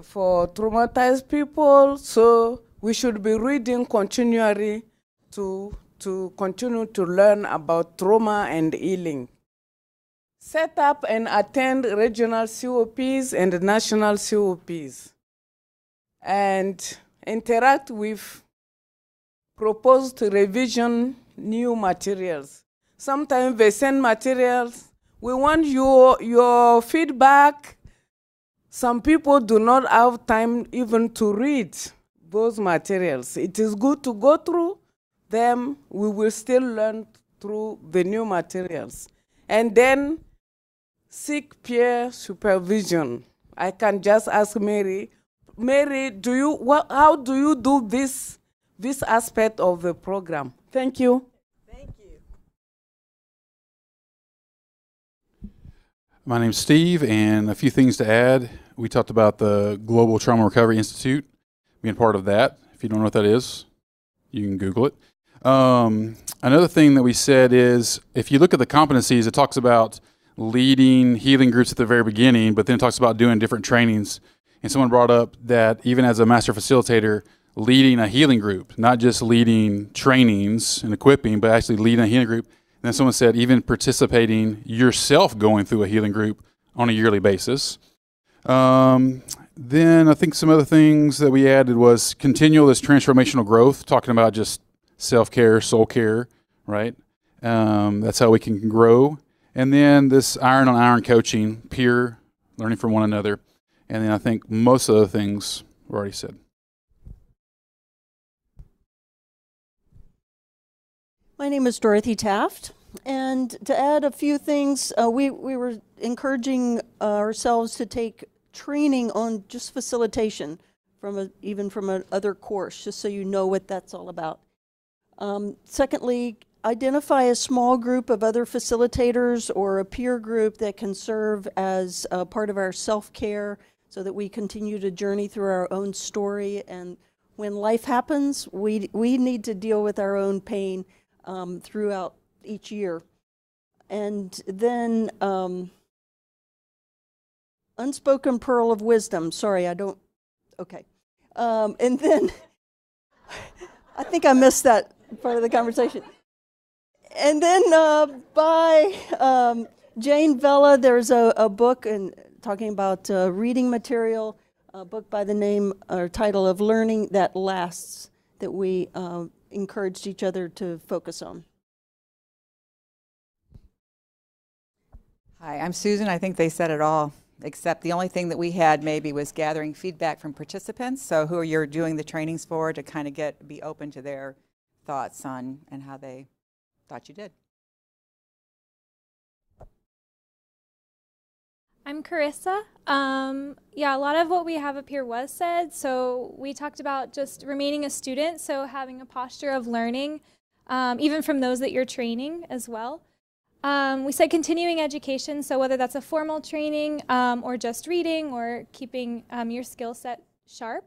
for traumatized people. So we should be reading continually to continue to learn about trauma and healing. set up and attend regional COPs and national COPs, and interact with proposed revision new materials. Sometimes they send materials. We want your feedback. Some people do not have time even to read those materials. It is good to go through them. We will still learn through the new materials. And then seek peer supervision. I can just ask Mary, how do you do this aspect of the program? Thank you. My name's Steve, and a few things to add. We talked about the Global Trauma Recovery Institute, being part of that. If you don't know what that is, you can Google it. Another thing that we said is, if you look at the competencies, it talks about leading healing groups at the very beginning, but then it talks about doing different trainings. And someone brought up that even as a master facilitator, leading a healing group, not just leading trainings and equipping, but actually leading a healing group. And then someone said even participating yourself going through a healing group on a yearly basis. Then I think some other things that we added was continual this transformational growth, talking about just self-care, soul care, right? That's how we can grow. And then this iron on iron coaching, peer, learning from one another. And then I think most of the things were already said. My name is Dorothy Taft, and to add a few things, we were encouraging ourselves to take training on just facilitation even from another course, just so you know what that's all about. Secondly, identify a small group of other facilitators or a peer group that can serve as a part of our self-care so that we continue to journey through our own story. And when life happens, we need to deal with our own pain throughout each year. And then unspoken pearl of wisdom. Sorry, I don't, okay. And then I think I missed that part of the conversation. And then by Jane Vella, there's a book talking about reading material, a book by the name or title of Learning That Lasts, that we encouraged each other to focus on. Hi, I'm Susan. I think they said it all, except the only thing that we had maybe was gathering feedback from participants, so who you're doing the trainings for, to kind of be open to their thoughts on and how they thought you did. I'm Carissa. Yeah, a lot of what we have up here was said. So we talked about just remaining a student, so having a posture of learning, even from those that you're training as well. We said continuing education, so whether that's a formal training or just reading or keeping your skill set sharp.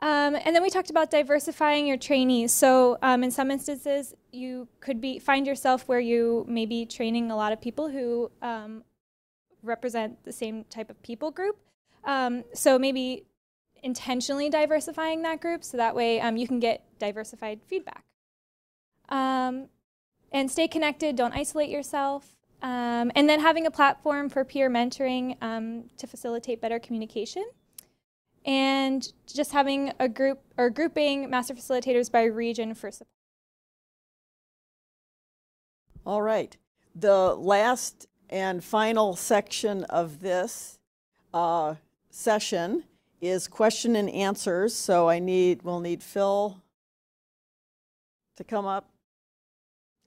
And then we talked about diversifying your trainees. So in some instances, you could find yourself where you may be training a lot of people who represent the same type of people group. So maybe intentionally diversifying that group so that way you can get diversified feedback. And stay connected, don't isolate yourself. And then having a platform for peer mentoring to facilitate better communication. And just having a group or grouping master facilitators by region for support. All right. The last and final section of this session is question and answers. So we'll need Phil to come up.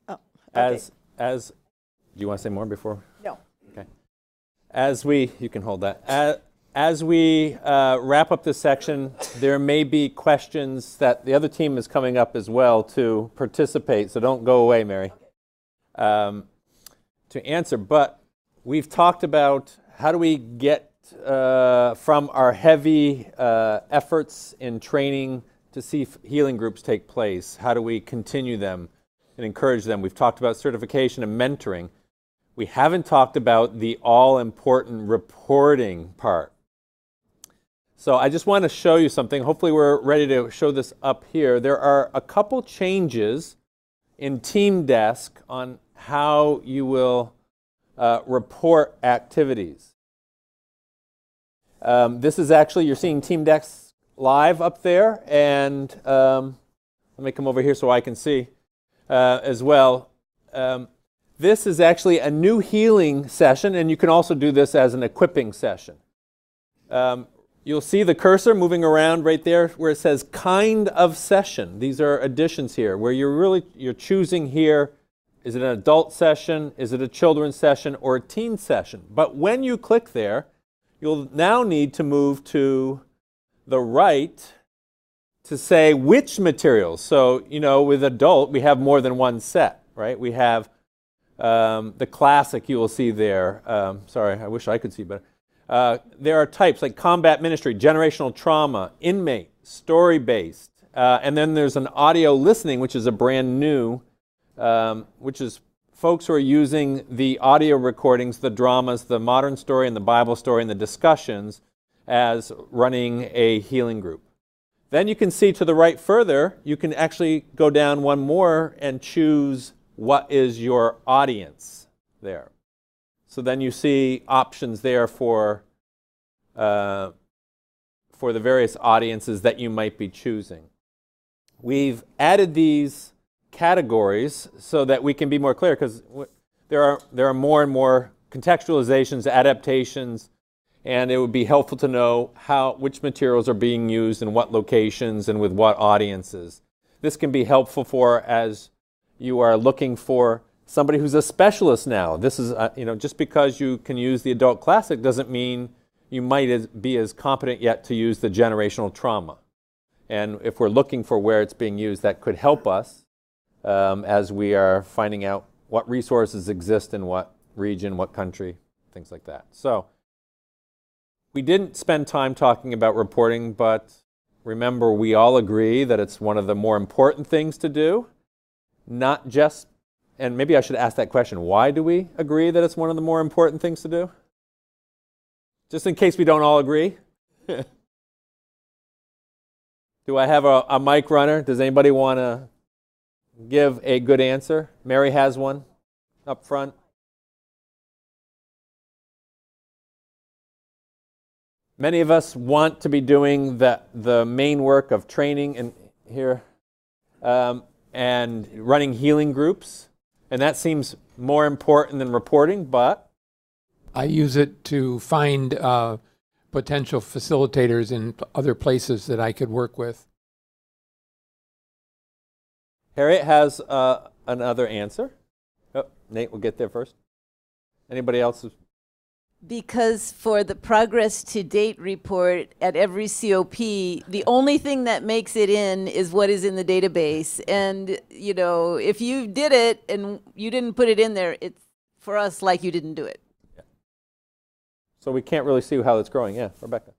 Oh, okay. Do you want to say more before? No. Okay. You can hold that. As we wrap up this section, there may be questions that the other team is coming up as well to participate, so don't go away, Mary, to answer. But we've talked about how do we get from our heavy efforts in training to see healing groups take place. How do we continue them and encourage them? We've talked about certification and mentoring. We haven't talked about the all-important reporting part. So I just want to show you something. Hopefully we're ready to show this up here. There are a couple changes in Team Desk on how you will report activities. This is actually, you're seeing Team Dex live up there, and let me come over here so I can see as well. This is actually a new healing session, and you can also do this as an equipping session. You'll see the cursor moving around right there where it says kind of session. These are additions here where you're choosing here, is it an adult session, is it a children's session, or a teen session? But when you click there, you'll now need to move to the right to say which materials. So, you know, with adult, we have more than one set, right? We have the classic you will see there. Sorry, I wish I could see better. There are types like combat ministry, generational trauma, inmate, story-based, and then there's an audio listening, which is a brand new, which is folks who are using the audio recordings, the dramas, the modern story and the Bible story and the discussions as running a healing group. Then you can see to the right further, you can actually go down one more and choose what is your audience there. So then you see options there for the various audiences that you might be choosing. We've added these categories so that we can be more clear, because there are more and more contextualizations, adaptations, and it would be helpful to know which materials are being used in what locations and with what audiences. This can be helpful for as you are looking for somebody who's a specialist now. This is, just because you can use the adult classic doesn't mean you might be as competent yet to use the generational trauma. And if we're looking for where it's being used, that could help us as we are finding out what resources exist in what region, what country, things like that. So we didn't spend time talking about reporting, but remember, we all agree that it's one of the more important things to do, not just. And maybe I should ask that question. Why do we agree that it's one of the more important things to do? Just in case we don't all agree. Do I have a mic runner? Does anybody want to give a good answer? Mary has one up front. Many of us want to be doing the main work of training and here and running healing groups. And that seems more important than reporting, but? I use it to find potential facilitators in other places that I could work with. Harriet has another answer. Oh, Nate will get there first. Anybody else? Because for the progress to date report at every COP, the only thing that makes it in is what is in the database. And, if you did it and you didn't put it in there, it's for us like you didn't do it. Yeah. So we can't really see how it's growing. Yeah, Rebecca.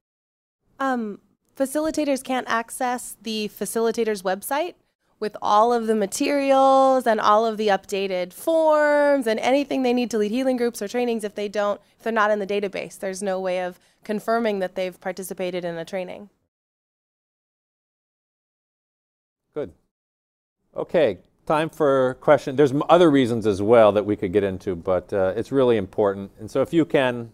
Facilitators can't access the facilitator's website with all of the materials and all of the updated forms and anything they need to lead healing groups or trainings if they're not in the database. There's no way of confirming that they've participated in a training. Good. Okay, time for question. There's other reasons as well that we could get into, but it's really important. And so if you can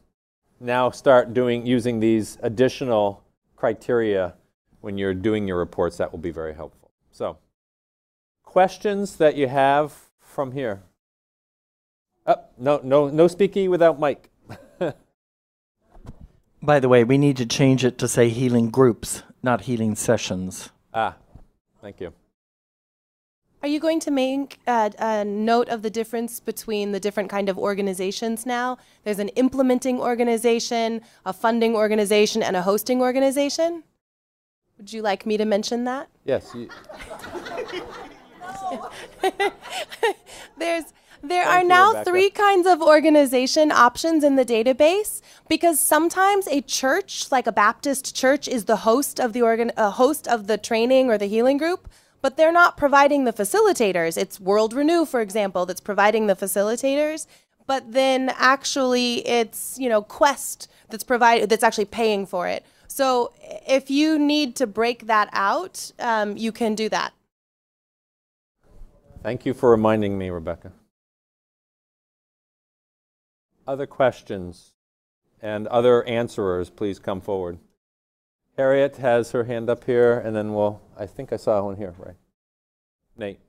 now start using these additional criteria when you're doing your reports, that will be very helpful. So, questions that you have from here? No speaking without mic. By the way, we need to change it to say healing groups, not healing sessions. Thank you. Are you going to make a note of the difference between the different kind of organizations now? There's an implementing organization, a funding organization, and a hosting organization. Would you like me to mention that? Yes. There are now 3 kinds of organization options in the database, because sometimes a church, like a Baptist church, is the host of the training or the healing group, but they're not providing the facilitators. It's World Renew, for example, that's providing the facilitators, but then actually it's Quest that's actually paying for it. So if you need to break that out, you can do that. Thank you for reminding me, Rebecca. Other questions and other answerers, please come forward. Harriet has her hand up here, and then I think I saw one here, right? Nate.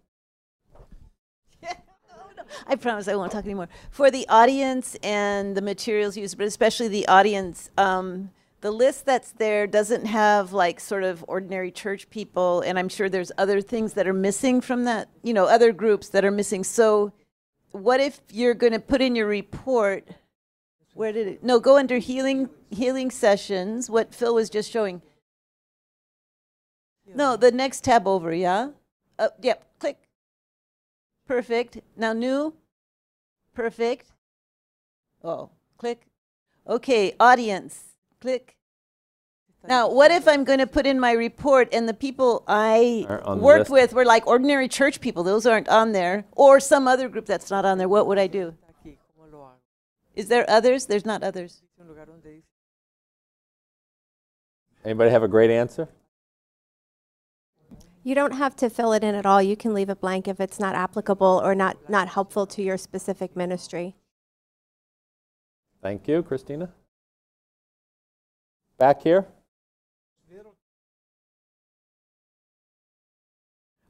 I promise I won't talk anymore. For the audience and the materials used, but especially the audience, the list that's there doesn't have like sort of ordinary church people, and I'm sure there's other things that are missing from that, other groups that are missing. So what if you're going to put in your report, go under healing sessions, what Phil was just showing. No, the next tab over, yeah? Yep, click. Perfect. Now new. Perfect. Oh, click. Okay, audience. Click. Now, what if I'm going to put in my report and the people I worked with were like ordinary church people? Those aren't on there. Or some other group that's not on there. What would I do? Is there others? There's not others. Anybody have a great answer? You don't have to fill it in at all. You can leave it blank if it's not applicable or not helpful to your specific ministry. Thank you, Christina. Back here.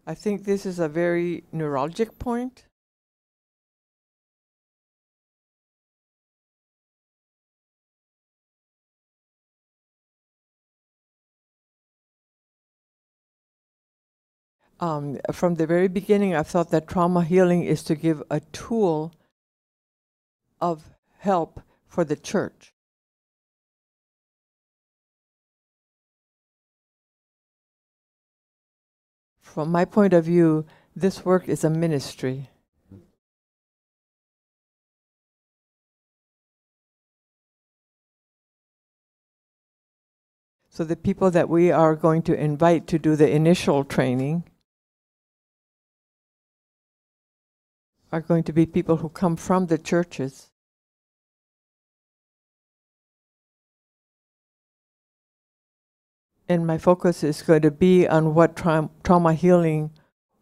I think this is a very neuralgic point. From the very beginning, I've thought that trauma healing is to give a tool of help for the church. From my point of view, this work is a ministry. So the people that we are going to invite to do the initial training are going to be people who come from the churches. And my focus is going to be on what trauma healing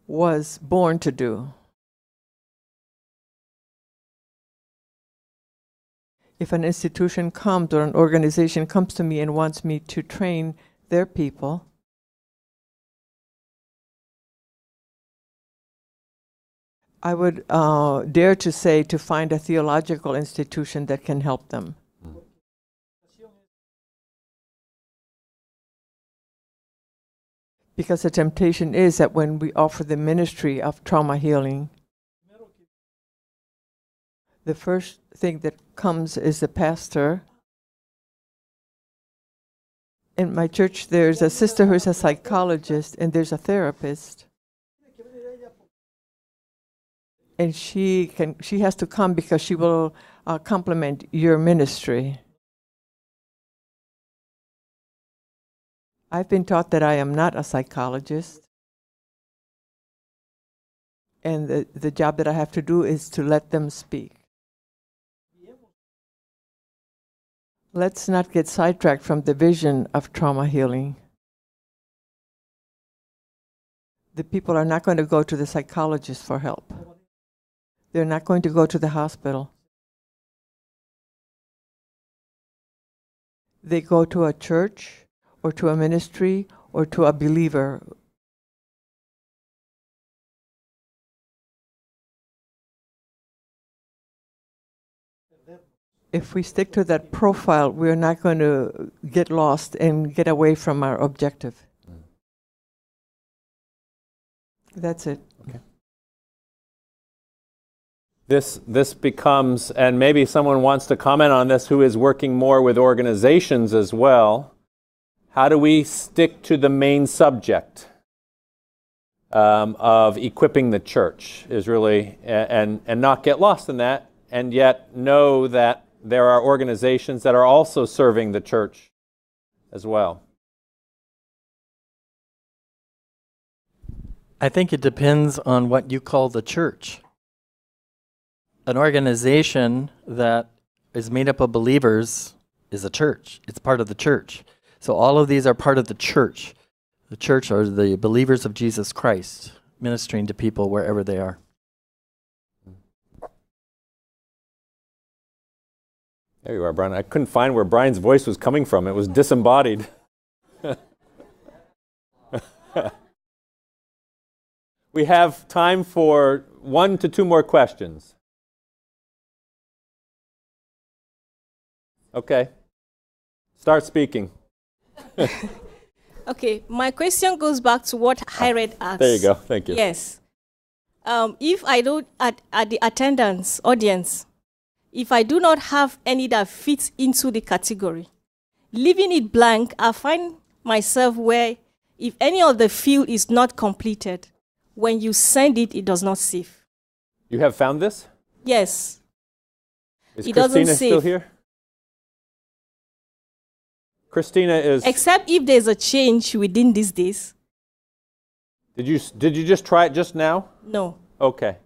was born to do. If an institution comes or an organization comes to me and wants me to train their people, I would dare to say to find a theological institution that can help them. Because the temptation is that when we offer the ministry of trauma healing, the first thing that comes is the pastor. In my church, there's a sister who's a psychologist, and there's a therapist. And she has to come because she will complement your ministry. I've been taught that I am not a psychologist. And the job that I have to do is to let them speak. Let's not get sidetracked from the vision of trauma healing. The people are not going to go to the psychologist for help. They're not going to go to the hospital. They go to a church or to a ministry or to a believer. If we stick to that profile, we're not going to get lost and get away from our objective. That's it. Okay. This becomes, and maybe someone wants to comment on this who is working more with organizations as well. How do we stick to the main subject of equipping the church is really, and not get lost in that, and yet know that there are organizations that are also serving the church as well? I think it depends on what you call the church. An organization that is made up of believers is a church. It's part of the church. So all of these are part of the church. The church are the believers of Jesus Christ, ministering to people wherever they are. There you are, Brian. I couldn't find where Brian's voice was coming from. It was disembodied. We have time for 1 to 2 more questions. Okay. Start speaking. Okay, my question goes back to what I read as. There you go. Thank you. Yes. If I don't, at the attendance audience, if I do not have any that fits into the category, leaving it blank, I find myself where if any of the field is not completed, when you send it, it does not save. You have found this? Yes. Is It doesn't Christina still save. here? Christina is. Except if there's a change within these days. Did you just try it just now? No. Okay.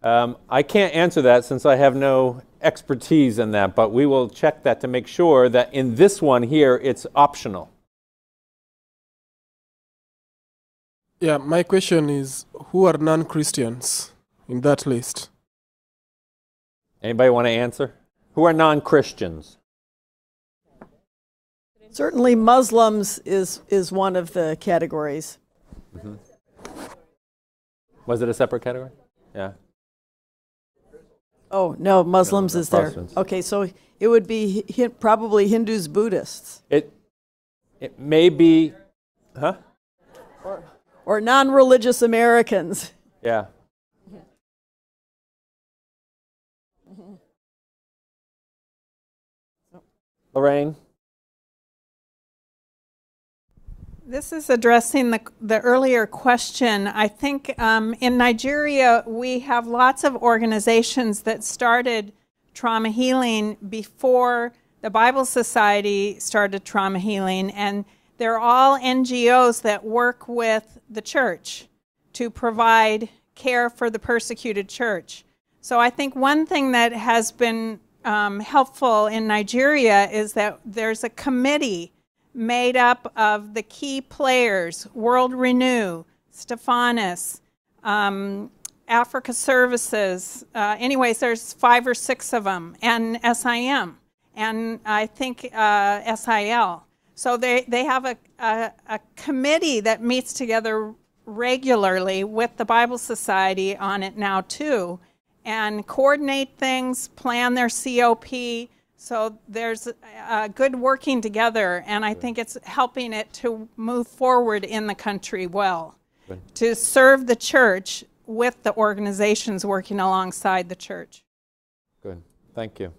I can't answer that since I have no expertise in that, but we will check that to make sure that in this one here, it's optional. Yeah, my question is, who are non-Christians in that list? Anybody want to answer? Who are non-Christians? Certainly Muslims is one of the categories. Mm-hmm. Was it a separate category? Yeah. Oh, no, Muslims No, is there. Muslims. Okay, so it would be probably Hindus, Buddhists. It may be, huh? Or non-religious Americans. Yeah. Lorraine? This is addressing the earlier question. I think in Nigeria, we have lots of organizations that started trauma healing before the Bible Society started trauma healing, and they're all NGOs that work with the church to provide care for the persecuted church. So I think one thing that has been helpful in Nigeria is that there's a committee made up of the key players, World Renew, Stephanus, Africa Services. Anyways, there's 5 or 6 of them, and SIM, and I think SIL. So they have a committee that meets together regularly with the Bible Society on it now too, and coordinate things, plan their COP. So there's a good working together, and I think it's helping it to move forward in the country well, to serve the church with the organizations working alongside the church. Good. Thank you.